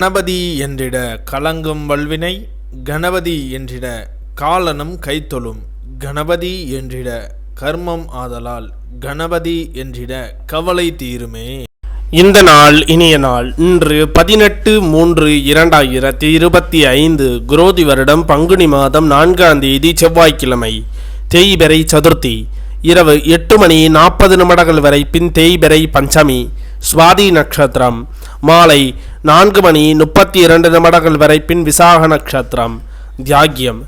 கணபதி என்றிட கலங்கும் வல்வினை, கணபதி என்றிட காலனும் கைத்தொழும், கணபதி என்றிட கர்மம் ஆதலால், கணபதி என்றிட கவலை தீருமே. இந்த நாள் இனிய நாள். இன்று 18/3/2025 குரோதி வருடம் பங்குனி மாதம் 4ஆம் தேதி செவ்வாய்க்கிழமை. தேய்பிறை சதுர்த்தி. இரவு 8:40 வரை பின் தேய்பிறை பஞ்சமி. சுவாதி நட்சத்திரம். மாலை 4:32 வரை பின் விசாக நட்சத்திரம். தியாகியம்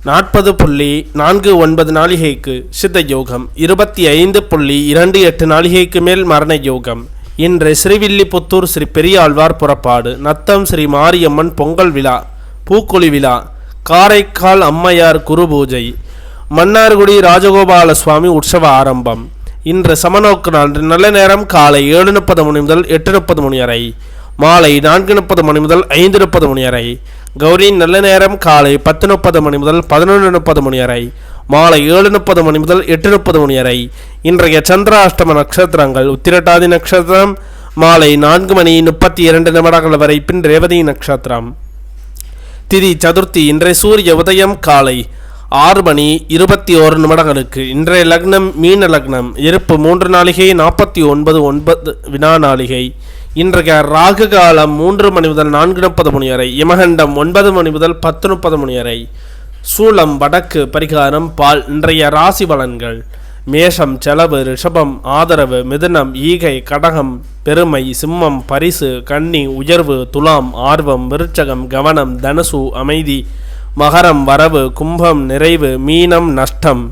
40.49 நாளிகைக்கு சித்த யோகம், 25.28 நாளிகைக்கு மேல் மரண யோகம். இன்று ஸ்ரீவில்லிபுத்தூர் ஸ்ரீ பெரியாழ்வார் புறப்பாடு, நத்தம் ஸ்ரீ மாரியம்மன் பொங்கல் விழா, பூக்குழி விழா, காரைக்கால் அம்மையார் குரு பூஜை, மன்னார்குடி ராஜகோபால சுவாமி உற்சவ ஆரம்பம். இன்று சமநோக்கு நாள். நல்ல நேரம் காலை 7:30 மணி முதல் 8:30 மணி வரை, மாலை 4:30 மணி முதல் 5:30 மணி வரை. கௌரி நல்ல நேரம் காலை 10:30 மணி முதல் 11:30 மணி வரை, மாலை 7:30 மணி முதல் 8:30 மணி வரை. இன்றைய சந்திராஷ்டம நட்சத்திரங்கள்: உத்திரட்டாதி நட்சத்திரம் மாலை 4:32 வரை பின் ரேவதி நட்சத்திரம். திதி சதுர்த்தி. இன்றைய சூரிய உதயம் காலை 6:21 இன்றைய லக்னம் மீன லக்னம். இருப்பு 3 நாளிகை 49 வினா நாளிகை. இன்றைய ராகு காலம் 3 மணி முதல் 4:30 மணி வரை, யமகண்டம் 9 மணி முதல் 10:30 மணி வரை. சூலம் வடக்கு. பரிகாரம் பால். இன்றைய ராசி பலன்கள்: மேஷம் செலவு, ரிஷபம் ஆதரவு, மிதுனம் ஈகை, கடகம் பெருமை, சிம்மம் பரிசு, கன்னி உயர்வு, துலாம் ஆர்வம், விருச்சகம் கவனம், தனுசு அமைதி, மகரம் வரவு, கும்பம் நிறைவு, மீனம் நஷ்டம்.